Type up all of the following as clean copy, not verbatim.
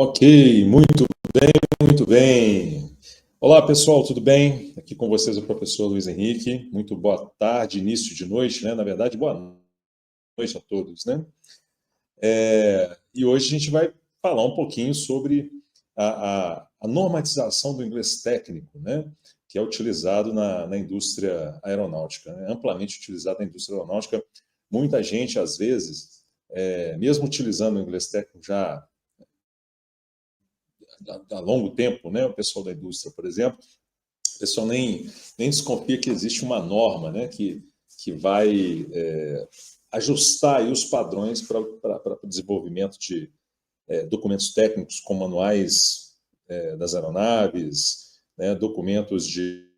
Ok, muito bem, muito bem. Olá, pessoal, tudo bem? Aqui com vocês o professor Luiz Henrique. Muito boa tarde, início de noite, né? Na verdade, boa noite a todos, né? E hoje a gente vai falar um pouquinho sobre a normatização do inglês técnico, né? Que é utilizado na indústria aeronáutica, né? Amplamente utilizado na indústria aeronáutica. Muita gente, às vezes, mesmo utilizando o inglês técnico já há longo tempo, né? O pessoal da indústria, por exemplo, o pessoal nem desconfia que existe uma norma, né? Que vai ajustar aí os padrões para o desenvolvimento de documentos técnicos com manuais das aeronaves, né? Documentos de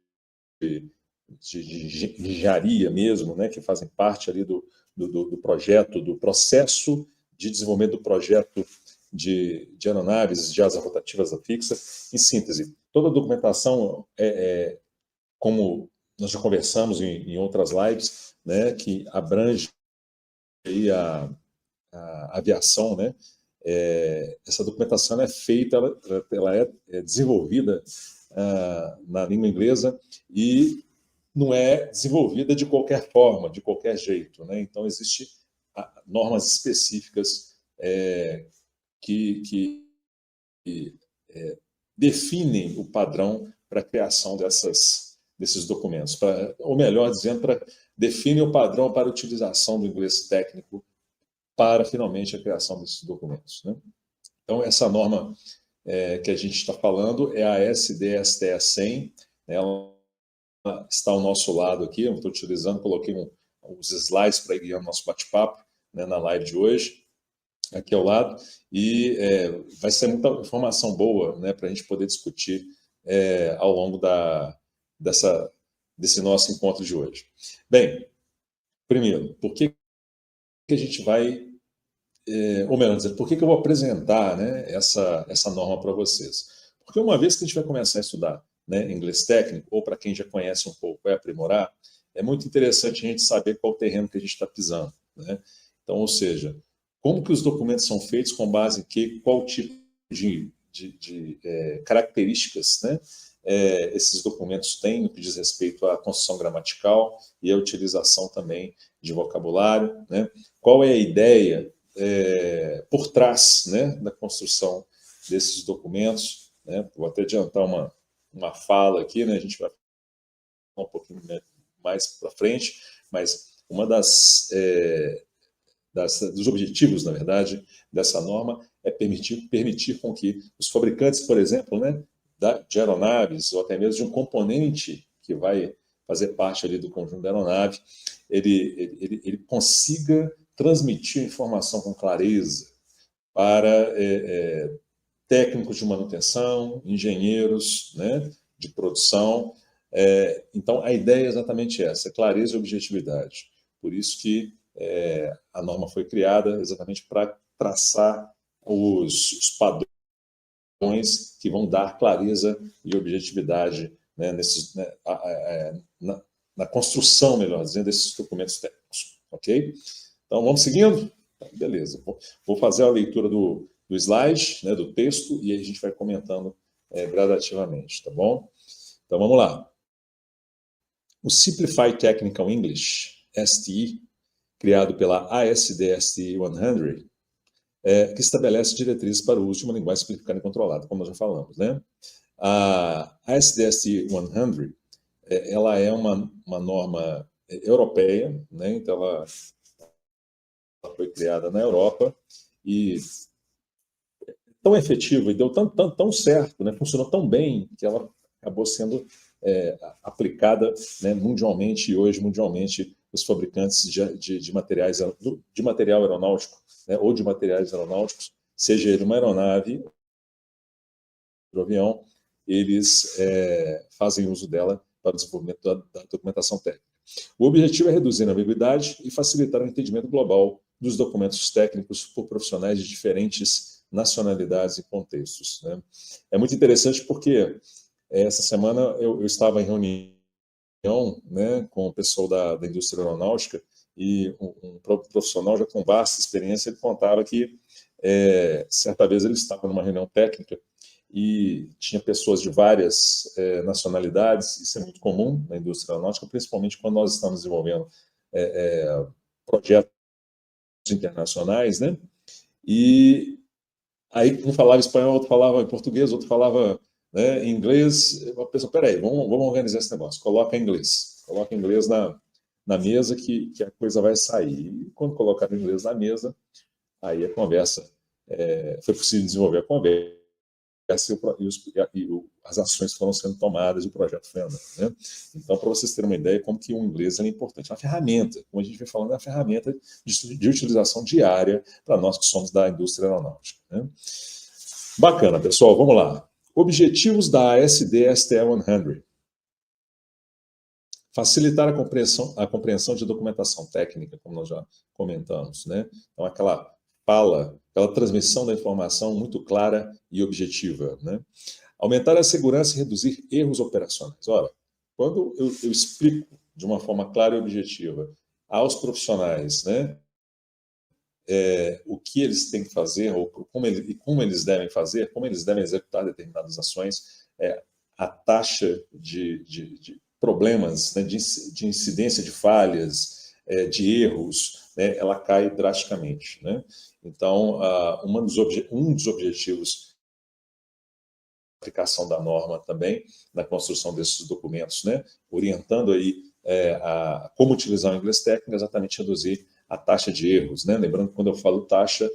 engenharia mesmo, né? Que fazem parte ali do projeto, do processo de desenvolvimento do projeto de aeronaves de asa rotativas fixa. Em síntese, toda a documentação como nós já conversamos em outras lives, né, que abrange aí a aviação, né, essa documentação é feita, ela é desenvolvida na língua inglesa e não é desenvolvida de qualquer forma, de qualquer jeito, né? Então existem normas específicas que definem o padrão para a criação desses documentos, ou melhor dizendo, definem o padrão para a utilização do inglês técnico para, finalmente, a criação desses documentos, né? Então, essa norma que a gente está falando é a SDSTE 100, né? Ela está ao nosso lado aqui, eu estou utilizando, coloquei uns slides para guiar o nosso bate-papo, né, na live de hoje, aqui ao lado, e vai ser muita informação boa, né, para a gente poder discutir ao longo desse nosso encontro de hoje. Bem, primeiro, por que a gente vai, ou melhor dizer, por que eu vou apresentar, né, essa norma para vocês? Porque uma vez que a gente vai começar a estudar, né, inglês técnico, ou para quem já conhece um pouco, vai aprimorar, é muito interessante a gente saber qual o terreno que a gente está pisando, né? Então, ou seja, como que os documentos são feitos, com base em qual tipo de características, né, esses documentos têm no que diz respeito à construção gramatical e à utilização também de vocabulário, né? Qual é a ideia por trás, né, da construção desses documentos, né? Vou até adiantar uma fala aqui, né? A gente vai falar um pouquinho, né, mais para frente, mas uma dos objetivos, na verdade, dessa norma é permitir com que os fabricantes, por exemplo, né, de aeronaves, ou até mesmo de um componente que vai fazer parte ali do conjunto da aeronave, ele consiga transmitir a informação com clareza para técnicos de manutenção, engenheiros, né, de produção. Então, a ideia é exatamente essa, clareza e objetividade. Por isso que a norma foi criada exatamente para traçar os padrões que vão dar clareza e objetividade, né, na construção, melhor dizendo, desses documentos técnicos. Ok? Então, vamos seguindo? Beleza. Vou fazer a leitura do slide, né, do texto, e aí a gente vai comentando gradativamente, tá bom? Então, vamos lá. O Simplified Technical English, STE, criado pela ASDSTE 100, que estabelece diretrizes para o uso de uma linguagem simplificada e controlada, como nós já falamos, né? A ASDSTE 100, ela é uma norma europeia, né? Então ela foi criada na Europa e tão efetiva e deu tão certo, né? Funcionou tão bem que ela acabou sendo aplicada, né, mundialmente, e hoje mundialmente os fabricantes de material aeronáutico, né, ou de materiais aeronáuticos, seja ele uma aeronave ou avião, eles fazem uso dela para o desenvolvimento da documentação técnica. O objetivo é reduzir a ambiguidade e facilitar o entendimento global dos documentos técnicos por profissionais de diferentes nacionalidades e contextos, né? É muito interessante porque essa semana eu estava em reunião, né, com o pessoal da indústria aeronáutica, e um profissional já com vasta experiência, ele contava que certa vez ele estava numa reunião técnica e tinha pessoas de várias nacionalidades. Isso é muito comum na indústria aeronáutica, principalmente quando nós estamos desenvolvendo projetos internacionais, né? E aí um falava espanhol, outro falava português, outro falava, né, inglês. A pessoa, peraí, vamos organizar esse negócio, coloca inglês na mesa que a coisa vai sair. E quando colocaram inglês na mesa, aí a conversa, foi possível desenvolver a conversa as ações foram sendo tomadas e o projeto foi andando, né? Então, para vocês terem uma ideia como que o inglês é importante, é uma ferramenta, como a gente vem falando, é uma ferramenta de utilização diária para nós que somos da indústria aeronáutica, né? Bacana, pessoal, vamos lá. Objetivos da ASD STE-100. Facilitar a compreensão de documentação técnica, como nós já comentamos, né? Então, aquela transmissão da informação muito clara e objetiva, né? Aumentar a segurança e reduzir erros operacionais. Ora, quando eu explico de uma forma clara e objetiva aos profissionais, né, o que eles têm que fazer, ou como eles devem fazer, como eles devem executar determinadas ações, a taxa de problemas, né, de incidência de falhas, de erros, né, ela cai drasticamente, né? Então, um dos objetivos da aplicação da norma também, na construção desses documentos, né, orientando aí como utilizar o inglês técnico, exatamente reduzir a taxa de erros, né? Lembrando que quando eu falo taxa,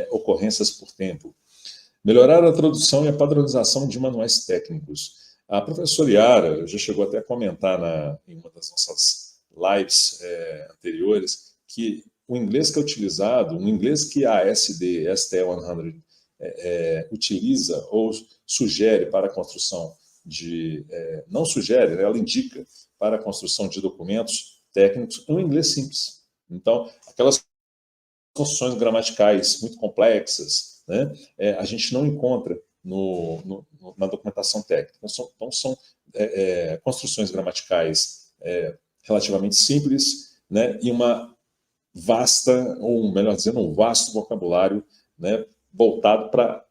ocorrências por tempo. Melhorar a tradução e a padronização de manuais técnicos. A professora Yara já chegou até a comentar em uma das nossas lives anteriores que o inglês que é utilizado, o inglês que a ASD, STE-100, utiliza ou sugere para a construção não sugere, né, ela indica para a construção de documentos técnicos, é um inglês simples. Então, aquelas construções gramaticais muito complexas, né, a gente não encontra na documentação técnica. Então, são construções gramaticais relativamente simples, né, e uma vasta, ou melhor dizendo, um vasto vocabulário, né, voltado para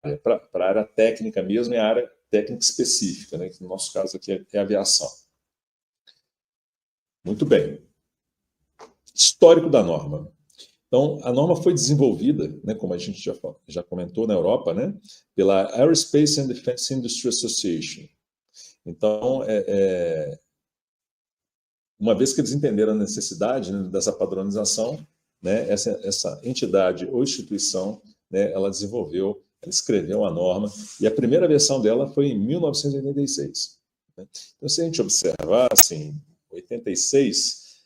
a área técnica mesmo, e a área técnica específica, né, que no nosso caso aqui é aviação. Muito bem. Histórico da norma. Então, a norma foi desenvolvida, né, como a gente já comentou, na Europa, né, pela Aerospace and Defense Industry Association. Então, uma vez que eles entenderam a necessidade, né, dessa padronização, né, essa entidade ou instituição, né, ela escreveu a norma, e a primeira versão dela foi em 1986. Né? Então, se a gente observar, assim, 86,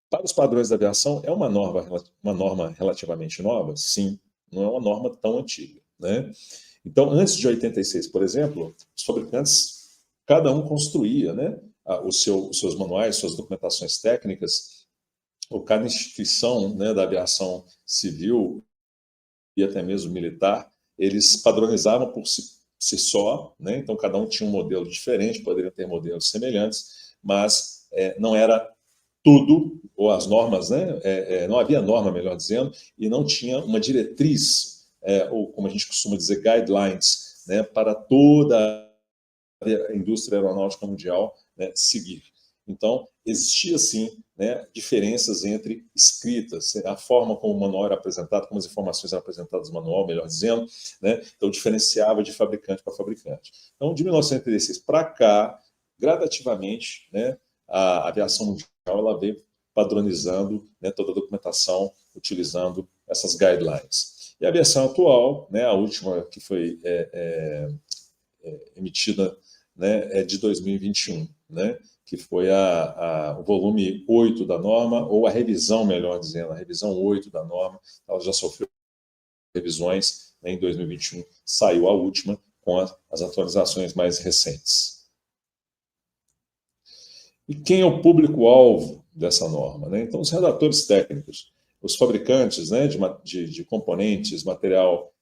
para os padrões da aviação, é uma norma relativamente nova? Sim, não é uma norma tão antiga, né? Então, antes de 86, por exemplo, os fabricantes, cada um construía, né, os seus manuais, suas documentações técnicas, ou cada instituição, né, da aviação civil e até mesmo militar, eles padronizavam por si só, né? Então cada um tinha um modelo diferente, poderiam ter modelos semelhantes, mas não era tudo, ou as normas, né? Não havia norma, melhor dizendo, e não tinha uma diretriz, ou como a gente costuma dizer, guidelines, né, para toda a indústria aeronáutica mundial, né, seguir. Então, existia, sim, né, diferenças entre escritas, a forma como o manual era apresentado, como as informações eram apresentadas no manual, melhor dizendo, né, então diferenciava de fabricante para fabricante. Então, de 1986 para cá, gradativamente, né, a aviação mundial ela veio padronizando, né, toda a documentação, utilizando essas guidelines. E a versão atual, né, a última que foi emitida, né, é de 2021, né, que foi o volume 8 da norma, ou a revisão, melhor dizendo, a revisão 8 da norma. Ela já sofreu revisões, né, em 2021 saiu a última, com as atualizações mais recentes. E quem é o público-alvo dessa norma, né? Então, os redatores técnicos, os fabricantes, né, de componentes, material.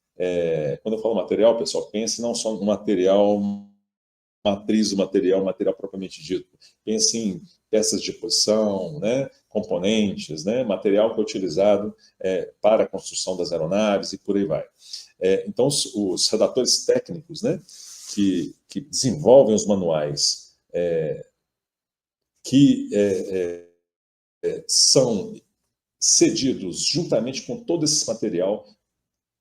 Quando eu falo material, pessoal, pense não só no material matriz do material, material propriamente dito. Pense em peças de posição, né, componentes, né, material que é utilizado para a construção das aeronaves e por aí vai. Então, os redatores técnicos, né, que desenvolvem os manuais, que são cedidos juntamente com todo esse material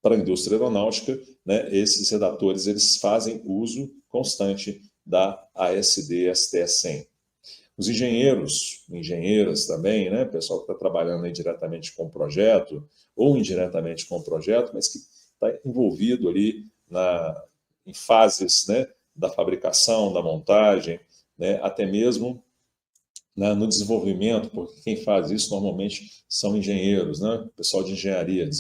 para a indústria aeronáutica, né, esses redatores eles fazem uso constante da ASD STS-100. Os engenheiros, engenheiras também, né, pessoal que está trabalhando aí diretamente com o projeto ou indiretamente com o projeto, mas que está envolvido ali em fases, né, da fabricação, da montagem, né, até mesmo no desenvolvimento, porque quem faz isso normalmente são engenheiros, né, pessoal de engenharia,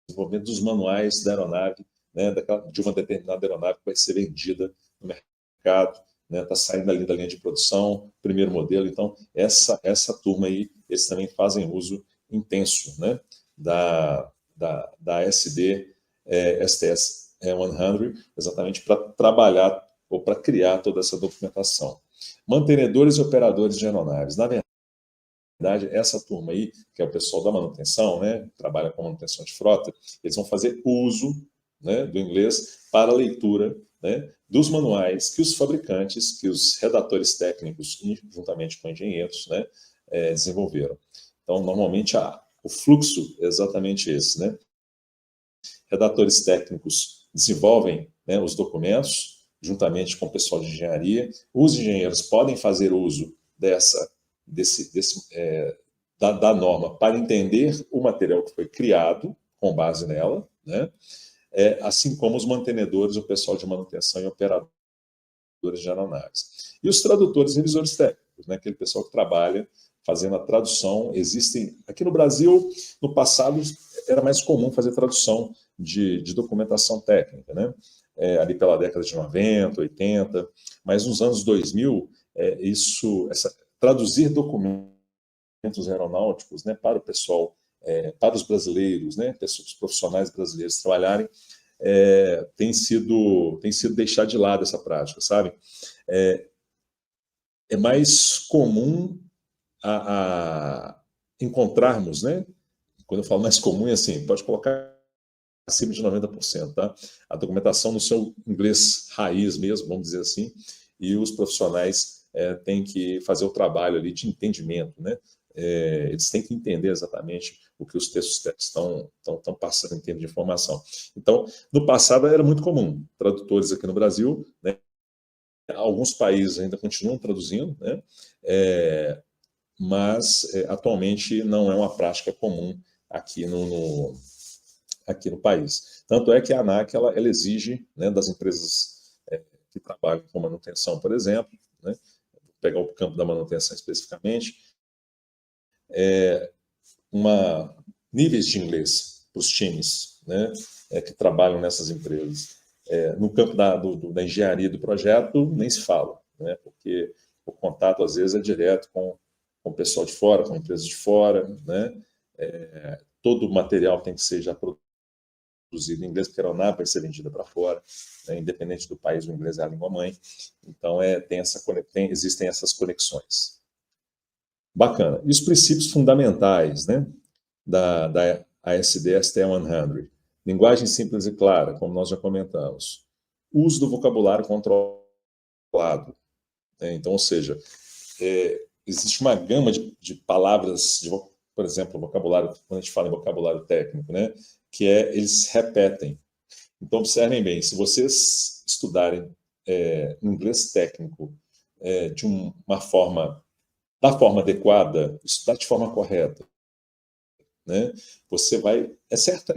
desenvolvimento dos manuais da aeronave, né, de uma determinada aeronave que vai ser vendida no mercado, né, está saindo ali da linha de produção, primeiro modelo. Então, essa turma aí, eles também fazem uso intenso, né, da SD STS 100, exatamente para trabalhar ou para criar toda essa documentação. Mantenedores e operadores de aeronaves. Na verdade, essa turma aí, que é o pessoal da manutenção, né, trabalha com manutenção de frota, eles vão fazer uso, né, do inglês para a leitura, né, dos manuais que os fabricantes, que os redatores técnicos, juntamente com engenheiros, né, desenvolveram. Então, normalmente, o fluxo é exatamente esse, né? Redatores técnicos desenvolvem, né, os documentos, juntamente com o pessoal de engenharia. Os engenheiros podem fazer uso da norma para entender o material que foi criado com base nela, né? Assim como os mantenedores, o pessoal de manutenção e operadores de aeronaves. E os tradutores e revisores técnicos, né? Aquele pessoal que trabalha fazendo a tradução. Existem, aqui no Brasil, no passado, era mais comum fazer tradução de documentação técnica, né? Ali pela década de 90, 80, mas nos anos 2000, traduzir documentos aeronáuticos, né, para o pessoal, para os brasileiros, né, os profissionais brasileiros trabalharem, tem sido deixar de lado essa prática, sabe? É mais comum encontrarmos, né? Quando eu falo mais comum, é assim, pode colocar acima de 90%, tá? A documentação no seu inglês raiz mesmo, vamos dizer assim, e os profissionais têm que fazer o trabalho ali de entendimento, né? Eles têm que entender exatamente o que os textos estão passando em termos de informação. Então, no passado era muito comum, tradutores aqui no Brasil, né? Alguns países ainda continuam traduzindo, né? Mas atualmente não é uma prática comum aqui no país. Tanto é que a ANAC ela exige, né, das empresas que trabalham com manutenção, por exemplo, né, vou pegar o campo da manutenção especificamente, níveis de inglês para os times, né, que trabalham nessas empresas. No campo da engenharia do projeto, nem se fala, né, porque o contato, às vezes, é direto com o pessoal de fora, com empresas de fora, né, todo o material tem que ser já produzido em inglês, porque a aeronave vai ser vendida para fora, né, independente do país, o inglês é a língua-mãe. Então, existem essas conexões. Bacana. E os princípios fundamentais, né, da ASD ST100? Linguagem simples e clara, como nós já comentamos. Uso do vocabulário controlado. Né? Então, ou seja, existe uma gama de palavras, por exemplo, vocabulário, quando a gente fala em vocabulário técnico, né, que eles repetem. Então, observem bem, se vocês estudarem inglês técnico de uma forma, da forma adequada, estudar de forma correta, né,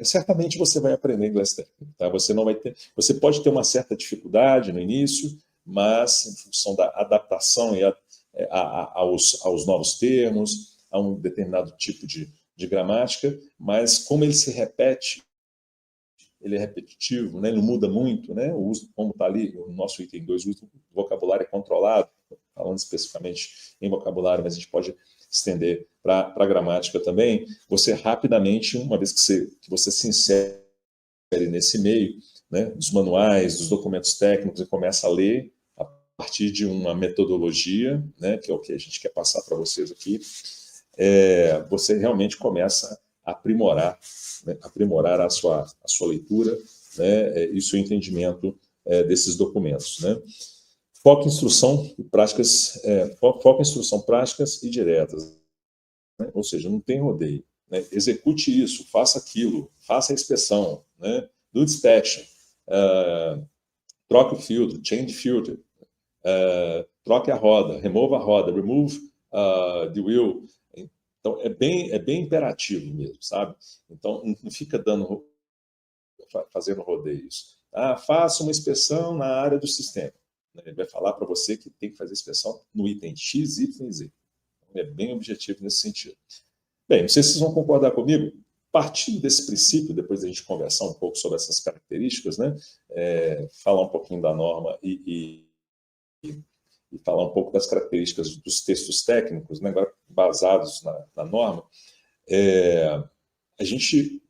certamente você vai aprender inglês técnico. Tá? Você pode ter uma certa dificuldade no início, mas em função da adaptação aos novos termos, a um determinado tipo de gramática, mas como ele se repete, ele é repetitivo, né? Ele não muda muito, né? O uso, como está ali, o nosso item 2, o uso do vocabulário é controlado, falando especificamente em vocabulário, mas a gente pode estender para a gramática também. Você rapidamente, uma vez que você se insere nesse meio, né, dos manuais, dos documentos técnicos, e começa a ler, a partir de uma metodologia, né, que é o que a gente quer passar para vocês aqui, você realmente começa a aprimorar, né, a sua leitura, né, e o seu entendimento desses documentos, né? Foco em instrução e práticas, foco em instrução práticas e diretas, né? Ou seja, não tem rodeio, né? Execute isso, faça aquilo, faça a inspeção, né? Do dispatch, troque o filtro, change filter, troque a roda, remova a roda, remove the wheel. Então, é bem imperativo mesmo, sabe? Então, não fica fazendo rodeios. Faça uma inspeção na área do sistema. Ele vai falar para você que tem que fazer inspeção no item X, Y e Z. Então, é bem objetivo nesse sentido. Bem, não sei se vocês vão concordar comigo. Partindo desse princípio, depois da gente conversar um pouco sobre essas características, né? Falar um pouquinho da norma e falar um pouco das características dos textos técnicos, né, basados na norma, a gente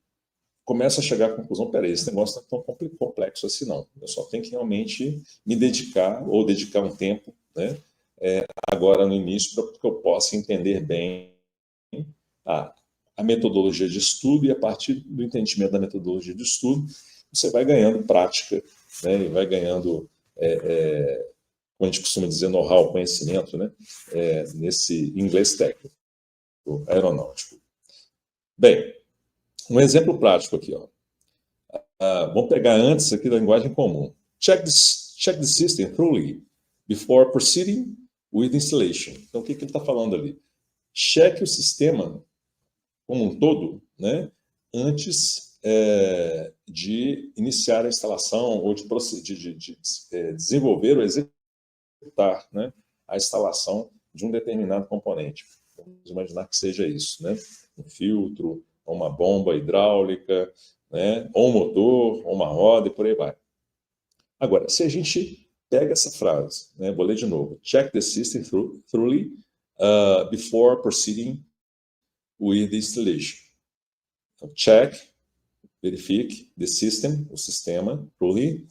começa a chegar à conclusão, peraí, esse negócio não é tão complexo assim não. Eu só tenho que realmente me dedicar, ou dedicar um tempo, né, agora no início, para que eu possa entender bem a metodologia de estudo, e a partir do entendimento da metodologia de estudo, você vai ganhando prática, né, e vai ganhando, como a gente costuma dizer, know-how, conhecimento, né, nesse inglês técnico, aeronáutico. Bem, um exemplo prático aqui, ó. Vamos pegar antes aqui da linguagem comum. Check the system thoroughly before proceeding with installation. Então, o que ele está falando ali? Cheque o sistema como um todo, né, antes de iniciar a instalação ou de desenvolver ou executar, né, a instalação de um determinado componente. Vamos imaginar que seja isso, né? Um filtro, uma bomba hidráulica, né? Ou um motor, ou uma roda, e por aí vai. Agora, se a gente pega essa frase, né? Vou ler de novo. Check the system thoroughly before proceeding with the installation. Então, check, verifique, the system, o sistema, thoroughly,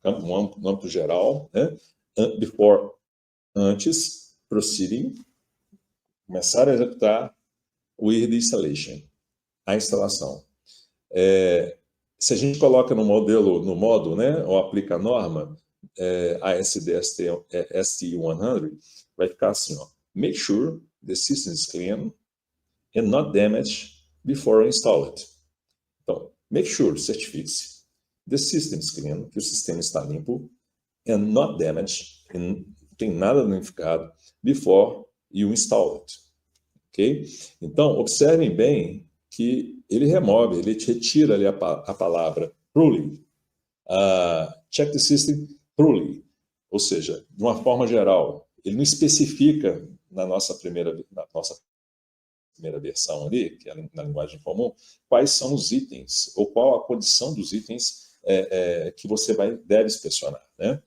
no âmbito geral, né? Before, antes, proceeding, começar a executar with the installation, a instalação. Se a gente coloca no modo, né, ou aplica a norma, ASD ST100, vai ficar assim, ó, make sure the system is clean and not damaged before installed. Então, make sure, certifique-se, the system is clean, que o sistema está limpo, and not damaged, e não tem nada danificado, before you install it. Ok? Então, observem bem que ele remove, ele retira ali a palavra thoroughly, check the system thoroughly, ou seja, de uma forma geral. Ele não especifica na nossa primeira versão ali, que é na linguagem comum, quais são os itens, ou qual a condição dos itens que você deve inspecionar, né?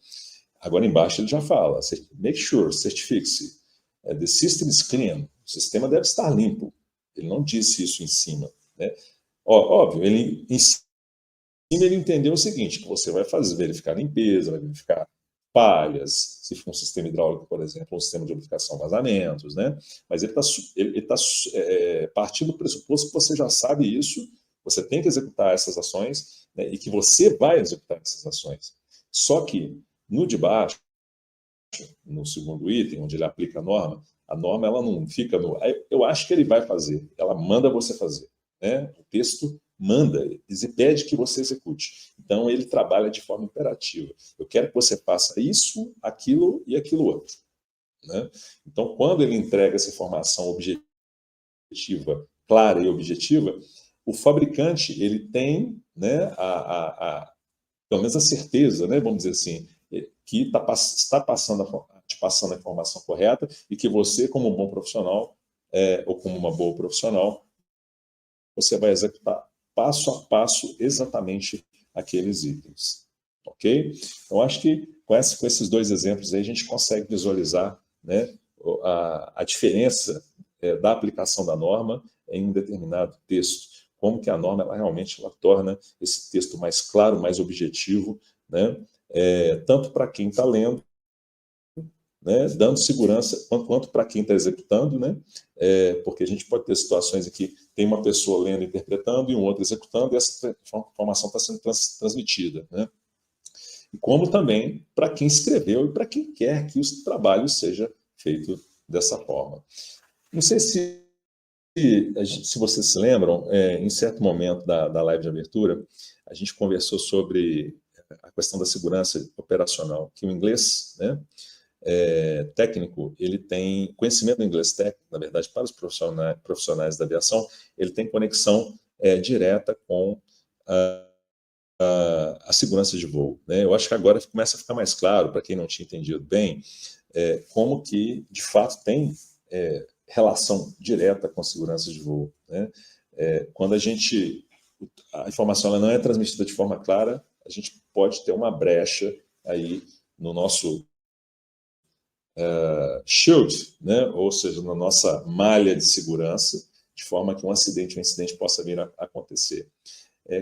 Agora embaixo ele já fala, make sure, certifique-se, the system is clean, o sistema deve estar limpo. Ele não disse isso em cima, né? Óbvio, em cima ele entendeu o seguinte, que você vai verificar a limpeza, vai verificar falhas, se for um sistema hidráulico, por exemplo, um sistema de lubrificação, vazamentos, né? Mas ele está partindo do pressuposto que você já sabe isso, você tem que executar essas ações, né, e que você vai executar essas ações. Só que no de baixo, no segundo item, onde ele aplica a norma ela não fica no... Eu acho que ele vai fazer, ela manda você fazer, né? O texto manda, ele pede que você execute. Então, ele trabalha de forma imperativa. Eu quero que você faça isso, aquilo e aquilo outro, né? Então, quando ele entrega essa informação objetiva, clara e objetiva, o fabricante ele tem, né, pelo menos a certeza, né, vamos dizer assim, que está te passando a informação correta e que você, como um bom profissional, ou como uma boa profissional, você vai executar passo a passo exatamente aqueles itens. Ok? Então, acho que com esses dois exemplos aí, a gente consegue visualizar, né, a diferença da aplicação da norma em um determinado texto. Como que a norma realmente torna esse texto mais claro, mais objetivo, né? Tanto para quem está lendo, né, dando segurança quanto para quem está executando, né, porque a gente pode ter situações em que tem uma pessoa lendo e interpretando e um outro executando, e essa informação está sendo transmitida, né? E como também para quem escreveu e para quem quer que o trabalho seja feito dessa forma. Não sei se vocês se lembram, em certo momento da live de abertura, a gente conversou sobre a questão da segurança operacional, que o inglês, né, técnico, ele tem conhecimento do inglês técnico, na verdade, para os profissionais da aviação, ele tem conexão direta com a segurança de voo, né? Eu acho que agora começa a ficar mais claro, para quem não tinha entendido bem, como que, de fato, tem relação direta com a segurança de voo, né? Quando a informação ela não é transmitida de forma clara, a gente pode ter uma brecha aí no nosso shield, né? Ou seja, na nossa malha de segurança, de forma que um incidente possa vir a acontecer.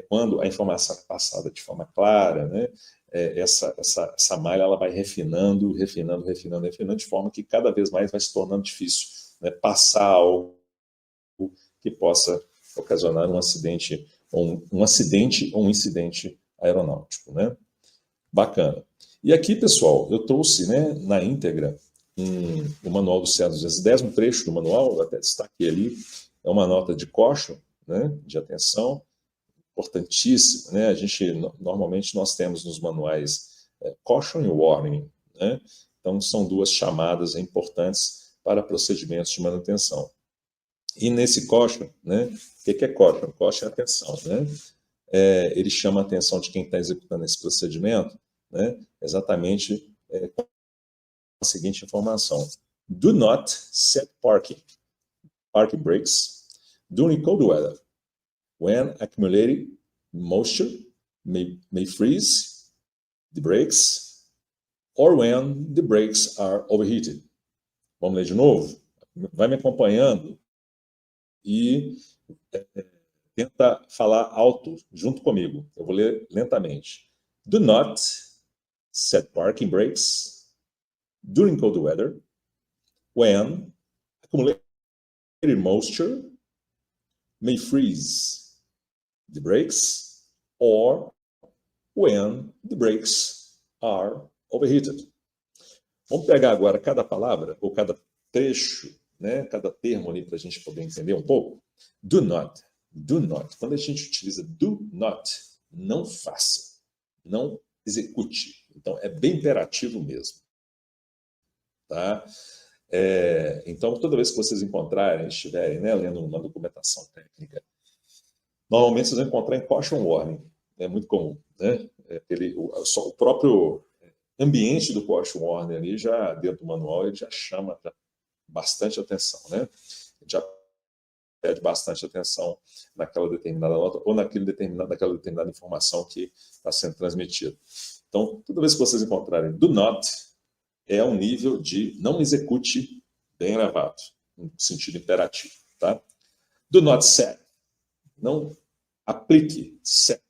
Quando a informação é passada de forma clara, né? Essa malha ela vai refinando, de forma que cada vez mais vai se tornando difícil, né, passar algo que possa ocasionar um acidente ou um incidente aeronáutico, né? Bacana. E aqui, pessoal, eu trouxe, né, na íntegra o manual do CEA-210, um trecho do manual, eu até destaquei ali, é uma nota de caution, né, de atenção, importantíssima, né? Normalmente nós temos nos manuais caution e warning, né? Então são duas chamadas importantes para procedimentos de manutenção. E nesse caution, né? O que é caution? Caution é atenção, né? Ele chama a atenção de quem está executando esse procedimento, né? Exatamente com a seguinte informação: do not set parking brakes during cold weather, when accumulated moisture may freeze the brakes, or when the brakes are overheated. Vamos ler de novo? Vai me acompanhando e tenta falar alto junto comigo. Eu vou ler lentamente. Do not set parking brakes during cold weather, when accumulated moisture may freeze the brakes, or when the brakes are overheated. Vamos pegar agora cada palavra, ou cada trecho, né, cada termo ali para a gente poder entender um pouco. Do not. Do not. Quando a gente utiliza do not, não faça, não execute. Então, é bem imperativo mesmo. Tá? Então, toda vez que vocês encontrarem, estiverem, né, lendo uma documentação técnica, normalmente vocês vão encontrar em caution warning. É muito comum, né? O próprio ambiente do caution warning ali, já dentro do manual, ele já chama bastante atenção, né? Já pede bastante atenção naquela determinada nota ou naquela determinada informação que está sendo transmitida. Então, toda vez que vocês encontrarem do not, é um nível de não execute bem elevado, no sentido imperativo, tá? Do not set, não aplique set.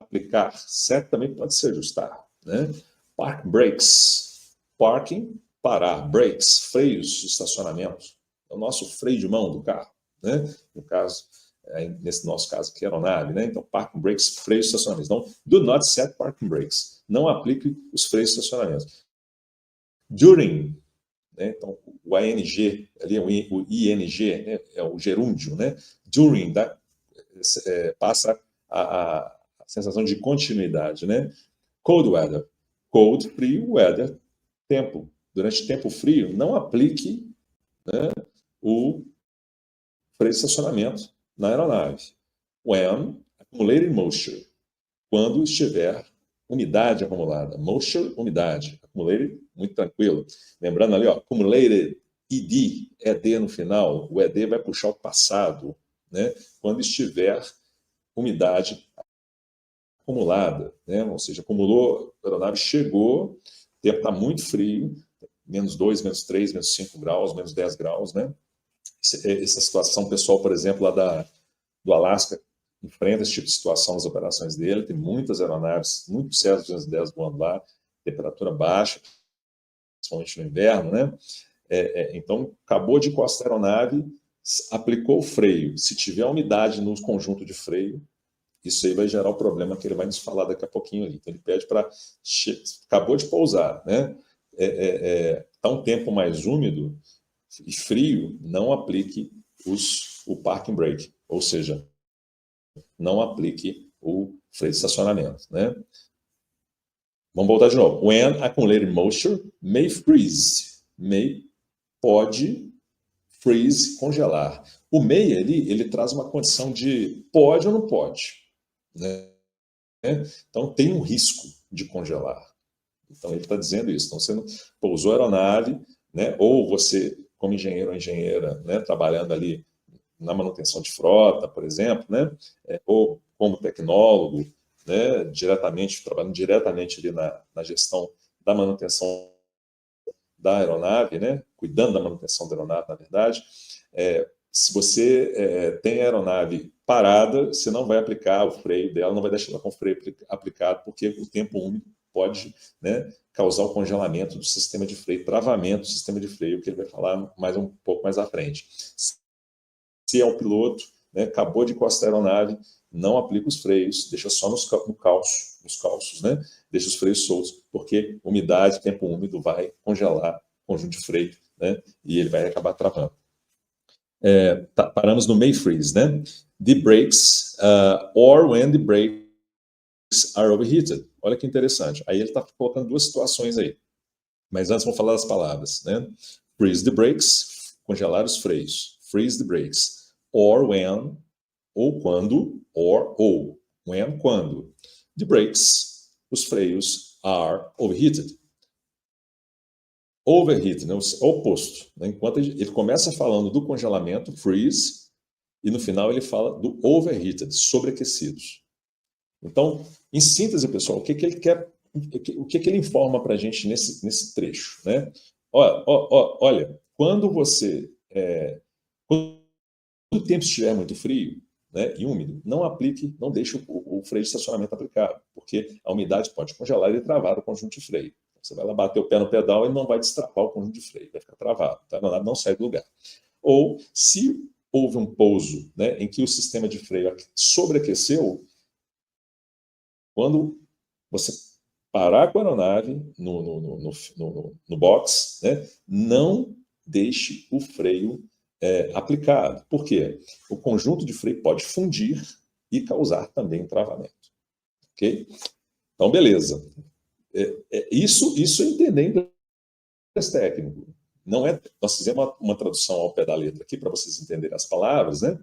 Aplicar set também pode ser ajustar, né? Park brakes, parking, parar, brakes, freios, estacionamento, é o nosso freio de mão do carro, né? No caso, nesse nosso caso aqui, aeronave, né? Então, parking brakes, freios, estacionamentos. Então, do not set parking brakes, não aplique os freios e estacionamentos. During, né? Então, o ING, ali o ING, né? É o gerúndio, né? During, passa a sensação de continuidade, né? Cold weather, cold, frio, weather, tempo. Durante tempo frio, não aplique, né, o freio de estacionamento na aeronave. When accumulated moisture, quando estiver umidade acumulada. Moisture, umidade. Accumulated, muito tranquilo. Lembrando ali, ó, accumulated, ED no final, o ED vai puxar o passado, né? Quando estiver umidade acumulada, né? Ou seja, acumulou, a aeronave chegou, o tempo está muito frio, -2, -3, -5 graus, -10 graus, né? Essa situação pessoal, por exemplo, lá do Alasca, enfrenta esse tipo de situação nas operações dele, tem muitas aeronaves, muitos CEA-210 voando lá, temperatura baixa, principalmente no inverno, né? Então, acabou de encostar a aeronave, aplicou o freio. Se tiver umidade no conjunto de freio, isso aí vai gerar o problema que ele vai nos falar daqui a pouquinho ali. Então, ele pede para... Acabou de pousar, né? Está um tempo mais úmido e frio, não aplique o parking brake, ou seja, não aplique o freio de estacionamento, né? Vamos voltar de novo. When accumulated moisture may freeze. May pode freeze, congelar. O may ali, ele traz uma condição de pode ou não pode, né? Então tem um risco de congelar. Então ele está dizendo isso. Então você não pousou a aeronave, né? Ou você, como engenheiro ou engenheira, né? Trabalhando ali na manutenção de frota, por exemplo, né? Ou como tecnólogo, né? Trabalhando diretamente ali na gestão da manutenção da aeronave, né? Cuidando da manutenção da aeronave, na verdade. Se você tem a aeronave parada, você não vai aplicar o freio dela, não vai deixar ela com o freio aplicado, porque o tempo úmido pode, né, causar o congelamento do sistema de freio, travamento do sistema de freio, que ele vai falar um pouco mais à frente. Se é o piloto, né, acabou de encostar a aeronave, não aplica os freios, deixa só nos calços, né? Deixa os freios soltos, porque umidade, tempo úmido vai congelar o conjunto de freio, né? E ele vai acabar travando. Paramos no may freeze, né? The brakes, or when the brakes are overheated. Olha que interessante. Aí ele está colocando duas situações aí. Mas antes vamos falar das palavras, né? Freeze the brakes, congelar os freios. Freeze the brakes. Or when, ou quando, ou. When, quando. The brakes, os freios, are overheated. Overheat, né, o oposto. Né? Enquanto ele começa falando do congelamento, freeze, e no final ele fala do overheated, sobreaquecidos. Então, em síntese, pessoal, o que ele quer, o que ele informa para a gente nesse trecho? Né? Olha, quando o tempo estiver muito frio, né, e úmido, não aplique, não deixe o freio de estacionamento aplicado, porque a umidade pode congelar e travar o conjunto de freio. Você vai lá bater o pé no pedal e não vai destrapar o conjunto de freio, vai ficar travado, tá? Não sai do lugar. Ou, se houve um pouso, né, em que o sistema de freio sobreaqueceu, quando você parar com a aeronave no box, né, não deixe o freio aplicado. Por quê? O conjunto de freio pode fundir e causar também travamento. Ok? Então, beleza. Isso entendendo o técnico. Não é, nós fizemos uma tradução ao pé da letra aqui para vocês entenderem as palavras, né?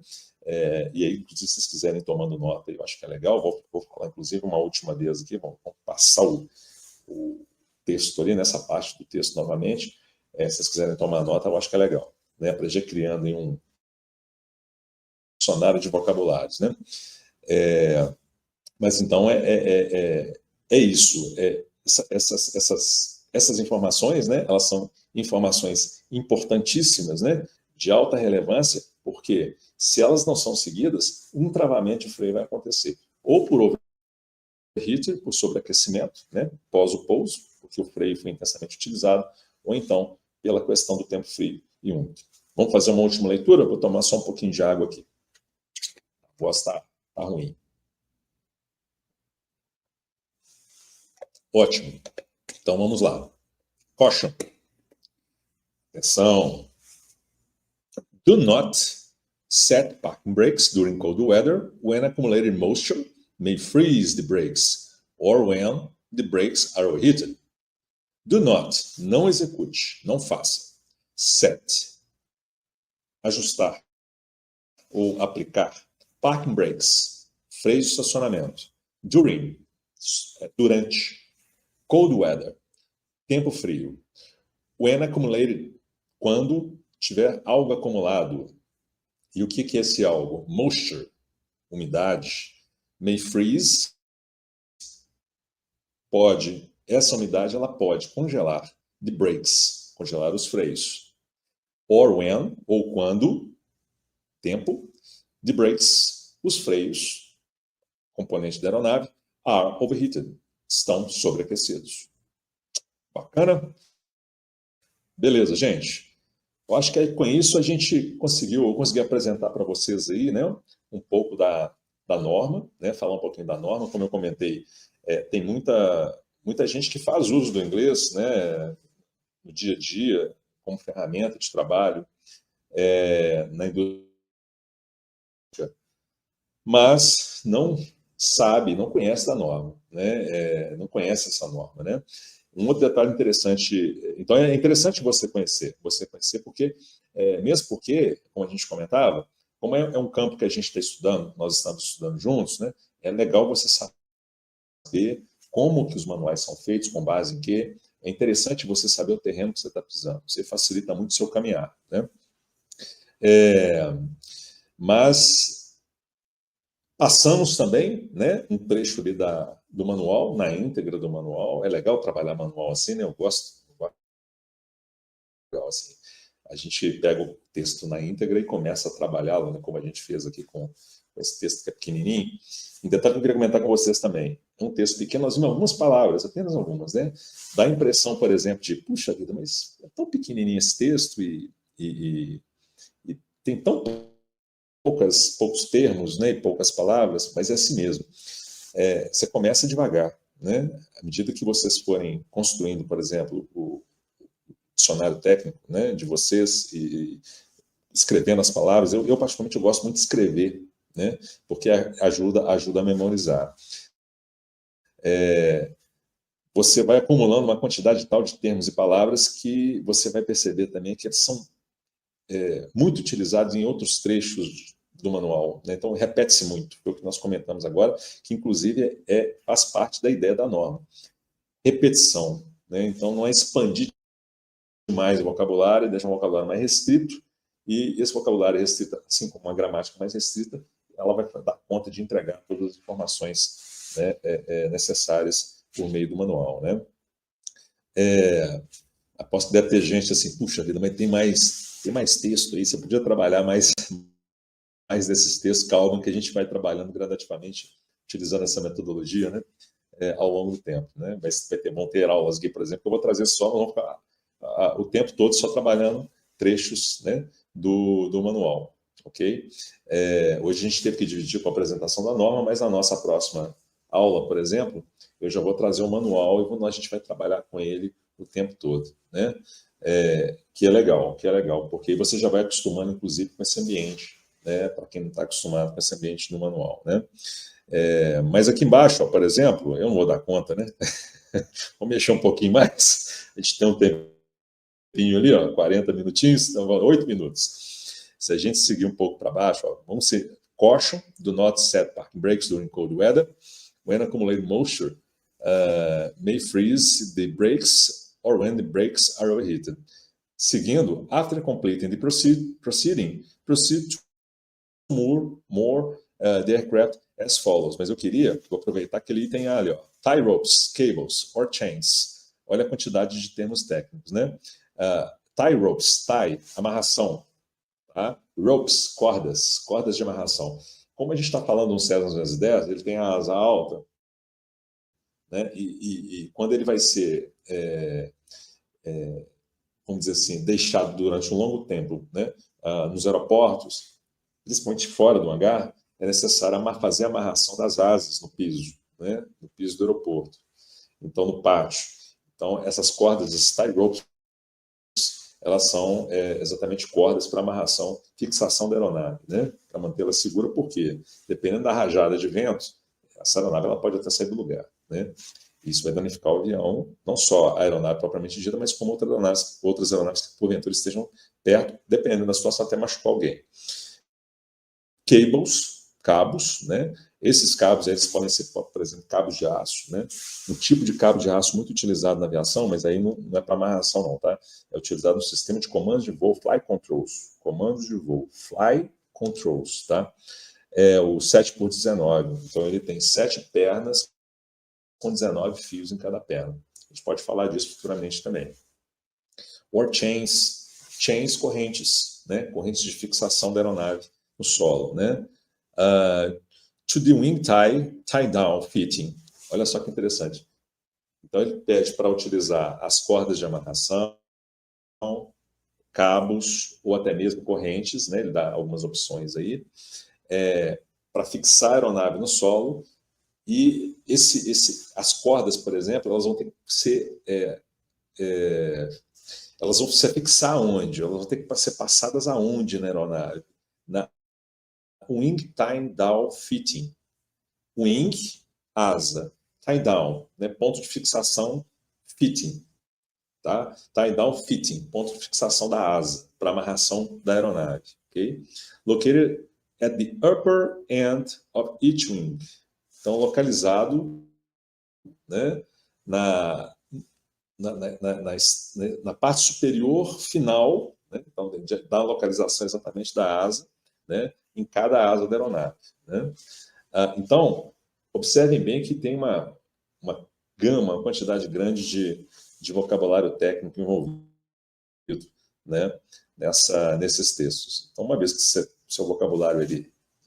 E aí, se vocês quiserem tomando nota, eu acho que é legal. Vou falar, inclusive, uma última vez aqui. Vamos passar o texto ali, nessa parte do texto novamente. Se vocês quiserem tomar nota, eu acho que é legal. Né? Para já criando em um dicionário de vocabulários, né? Mas então é isso. Essas informações, né? Elas são informações importantíssimas, né? De alta relevância, porque se elas não são seguidas, um travamento de freio vai acontecer. Ou por overheating, por sobreaquecimento, né? Pós o pouso, porque o freio foi intensamente utilizado, ou então pela questão do tempo frio e úmido. Vamos fazer uma última leitura? Vou tomar só um pouquinho de água aqui. A voz está ruim. Ótimo. Então vamos lá. Caution. Atenção. Do not set parking brakes during cold weather when accumulated moisture may freeze the brakes or when the brakes are overheated. Do not, não execute, não faça. Set, ajustar ou aplicar. Parking brakes, freios de estacionamento. During, durante. Cold weather, tempo frio. When accumulated, quando tiver algo acumulado. E o que é esse algo? Moisture, umidade. May freeze, pode, essa umidade ela pode congelar the brakes, congelar os freios. Or when, ou quando, tempo, the brakes, os freios, componente da aeronave, are overheated, estão sobreaquecidos. Bacana? Beleza, gente. Eu acho que aí, com isso a gente eu consegui apresentar para vocês aí, né, um pouco da norma, né, falar um pouquinho da norma. Como eu comentei, tem muita gente que faz uso do inglês, né, no dia a dia, como ferramenta de trabalho, na indústria, mas não sabe, não conhece da norma, né, não conhece essa norma, né. Um outro detalhe interessante, então é interessante você conhecer porque, mesmo porque, como a gente comentava, como é um campo que a gente está estudando, nós estamos estudando juntos, né, é legal você saber como que os manuais são feitos, com base em quê. É interessante você saber o terreno que você está pisando, você facilita muito o seu caminhar, né? É, mas passamos também, né, um trecho ali do manual, na íntegra do manual. É legal trabalhar manual assim, né? Eu gosto legal, assim. A gente pega o texto na íntegra e começa a trabalhá-lo, né, como a gente fez aqui com esse texto que é pequenininho. Um detalhe que eu queria comentar com vocês também. É um texto pequeno, nós vimos algumas palavras, apenas algumas, né? Dá a impressão, por exemplo, de, puxa vida, mas é tão pequenininho esse texto e tem tão poucos termos, né, e poucas palavras, mas é assim mesmo. Você começa devagar, né? À medida que vocês forem construindo, por exemplo, o dicionário técnico, né, de vocês e escrevendo as palavras, eu particularmente eu gosto muito de escrever, né, porque ajuda a memorizar. Você vai acumulando uma quantidade tal de termos e palavras que você vai perceber também que eles são muito utilizados em outros trechos do manual, né? Então repete-se muito, foi o que nós comentamos agora, que inclusive faz parte da ideia da norma. Repetição, né? Então não é expandir mais o vocabulário, deixar um vocabulário mais restrito, e esse vocabulário restrito, assim como uma gramática mais restrita, ela vai dar conta de entregar todas as informações, né, necessárias por meio do manual, né? Aposto que deve ter gente assim, puxa vida, mas tem mais texto aí, você podia trabalhar mais desses textos. Calma que a gente vai trabalhando gradativamente, utilizando essa metodologia, né, ao longo do tempo, né? Mas vão ter aulas aqui, por exemplo, que eu vou trazer só, não vou ficar o tempo todo só trabalhando trechos, né, do manual, ok? Hoje a gente teve que dividir com a apresentação da norma, mas na nossa próxima aula, por exemplo, eu já vou trazer o manual e a gente vai trabalhar com ele o tempo todo, né? Que é legal, porque você já vai acostumando, inclusive, com esse ambiente, né? Para quem não está acostumado com esse ambiente no manual, né? Mas aqui embaixo, ó, por exemplo, eu não vou dar conta, né? Vou mexer um pouquinho mais. A gente tem um tempinho ali, ó, 40 minutinhos, então 8 minutos. Se a gente seguir um pouco para baixo, ó, vamos ser caution, do not set parking brakes during cold weather. When accumulated moisture may freeze the brakes or when the brakes are overheated. Seguindo, after completing the proceed to more the aircraft as follows. Mas vou aproveitar aquele item ali, ó, tie ropes, cables or chains. Olha a quantidade de termos técnicos, né? Tie ropes, tie, amarração, tá? Ropes, cordas de amarração. Como a gente está falando de um Cessna 210, ele tem a asa alta, né? E quando ele vai ser, vamos dizer assim, deixado durante um longo tempo, né, nos aeroportos, principalmente fora do hangar, é necessário fazer a amarração das asas no piso, né, no piso do aeroporto, então no pátio. Então essas cordas, esses tie ropes, elas são exatamente cordas para amarração, fixação da aeronave, né, para mantê-la segura, porque dependendo da rajada de vento, essa aeronave ela pode até sair do lugar, né? Isso vai danificar o avião, não só a aeronave propriamente dita, mas como outras aeronaves que porventura estejam perto, dependendo da situação, até machucar alguém. Cabos, né? Esses cabos eles podem ser, por exemplo, cabos de aço, né? Um tipo de cabo de aço muito utilizado na aviação, mas aí não é para amarração não, tá? É utilizado no sistema de comandos de voo, fly controls, comandos de voo, fly controls, tá? É o 7x19, então ele tem 7 pernas com 19 fios em cada perna. A gente pode falar disso futuramente também. Or chains, correntes, né? Correntes de fixação da aeronave no solo, né? To the wing tie down fitting. Olha só que interessante. Então ele pede para utilizar as cordas de amarração, cabos ou até mesmo correntes, né? Ele dá algumas opções aí, para fixar a aeronave no solo. E as cordas, por exemplo, elas vão ter que ser, elas vão se fixar aonde? Elas vão ter que ser passadas aonde na aeronave? Na wing tie down fitting. Wing, asa. Tie down, né? Ponto de fixação, fitting. Tá? Tie down fitting, ponto de fixação da asa, para amarração da aeronave. Okay? Located at the upper end of each wing. Então, localizado, né, na parte superior final, né, então, da localização exatamente da asa, né, em cada asa da aeronave. Né? Então, observem bem que tem uma gama, uma quantidade grande de vocabulário técnico envolvido, né, nesses textos. Então, uma vez que seu vocabulário,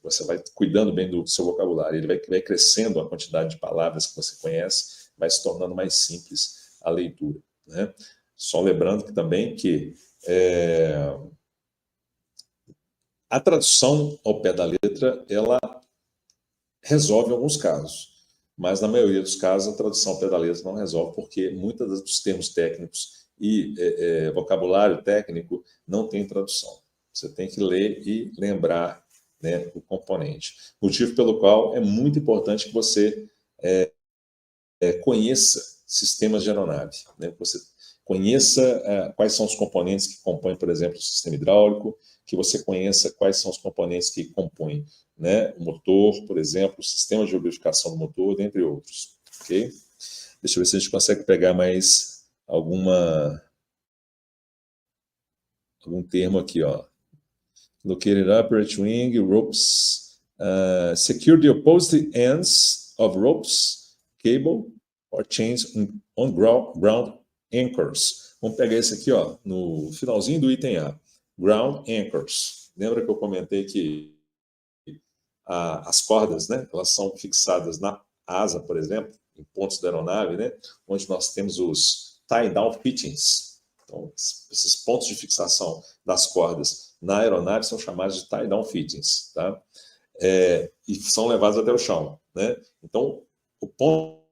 você vai cuidando bem do seu vocabulário, ele vai crescendo a quantidade de palavras que você conhece, vai se tornando mais simples a leitura. Né? Só lembrando também que a tradução ao pé da letra, ela resolve alguns casos, mas na maioria dos casos a tradução ao pé da letra não resolve, porque muitos dos termos técnicos e vocabulário técnico não tem tradução. Você tem que ler e lembrar, né, o componente. Motivo pelo qual é muito importante que você conheça sistemas de aeronave, né? Que você conheça quais são os componentes que compõem, por exemplo, o sistema hidráulico, que você conheça quais são os componentes que compõem, né, o motor, por exemplo, o sistema de lubrificação do motor, dentre outros. Ok? Deixa eu ver se a gente consegue pegar mais algum termo aqui, ó. Located upper wing, ropes, secure the opposite ends of ropes, cable or chains on ground anchors. Vamos pegar esse aqui, ó, no finalzinho do item A. Ground anchors. Lembra que eu comentei que as cordas, né, elas são fixadas na asa, por exemplo, em pontos da aeronave, né, onde nós temos os tie-down fittings. Então, esses pontos de fixação das cordas na aeronave são chamados de tie-down fittings, tá? E são levados até o chão, né? Então, o ponto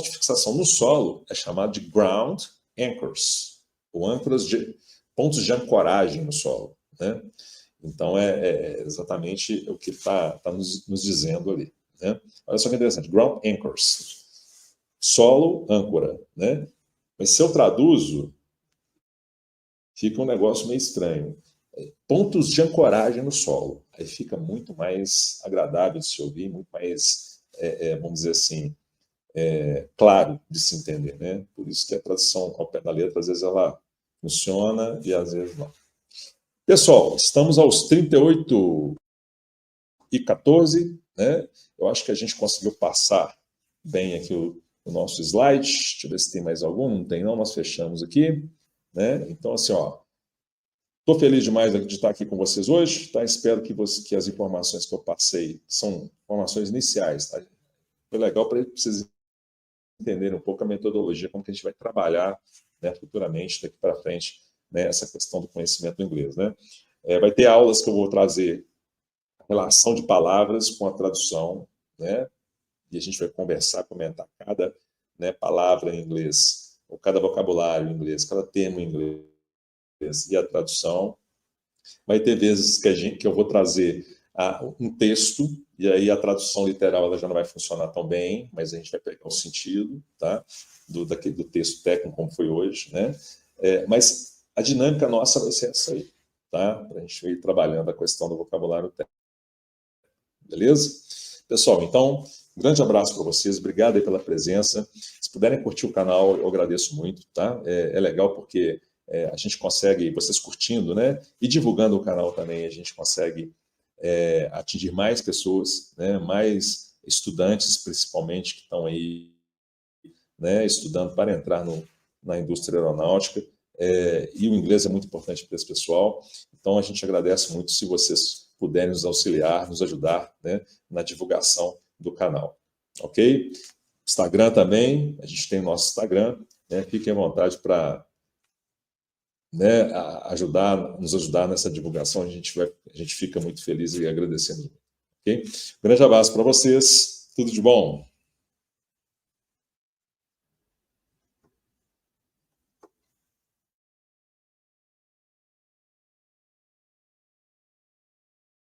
de fixação no solo é chamado de ground anchors, ou âncoras pontos de ancoragem no solo, né? Então, é exatamente o que está nos dizendo ali, né? Olha só que interessante, ground anchors, solo, âncora, né? Mas se eu traduzo, fica um negócio meio estranho. Pontos de ancoragem no solo. Aí fica muito mais agradável de se ouvir, muito mais, vamos dizer assim, claro de se entender, né? Por isso que a tradução ao pé da letra, às vezes ela funciona e às vezes não. Pessoal, estamos aos 38:14, né? Eu acho que a gente conseguiu passar bem aqui o nosso slide. Deixa eu ver se tem mais algum. Não tem não, nós fechamos aqui, né? Então, assim, ó, estou feliz demais de estar aqui com vocês hoje, tá? Espero que as informações que eu passei são informações iniciais, tá? Foi legal para vocês entenderem um pouco a metodologia, como que a gente vai trabalhar, né, futuramente, daqui para frente, né, essa questão do conhecimento do inglês, né? Vai ter aulas que eu vou trazer a relação de palavras com a tradução, né? E a gente vai conversar, comentar cada, né, palavra em inglês, ou cada vocabulário em inglês, cada termo em inglês, e a tradução. Vai ter vezes que eu vou trazer um texto, e aí a tradução literal ela já não vai funcionar tão bem, mas a gente vai pegar o sentido, tá? do texto técnico, como foi hoje, né? Mas a dinâmica nossa vai ser essa aí, tá? Para a gente ir trabalhando a questão do vocabulário técnico. Beleza? Pessoal, então, um grande abraço para vocês, obrigado aí pela presença. Se puderem curtir o canal, eu agradeço muito, tá? É legal porque a gente consegue, vocês curtindo, né? E divulgando o canal também, a gente consegue atingir mais pessoas, né? Mais estudantes, principalmente, que estão aí, né, estudando para entrar na indústria aeronáutica. E o inglês é muito importante para esse pessoal. Então, a gente agradece muito se vocês puderem nos auxiliar, nos ajudar, né, na divulgação do canal. Ok? Instagram também, a gente tem o nosso Instagram, né? Fiquem à vontade para né, nos ajudar nessa divulgação, a gente fica muito feliz e agradecendo. Okay? Grande abraço para vocês, tudo de bom.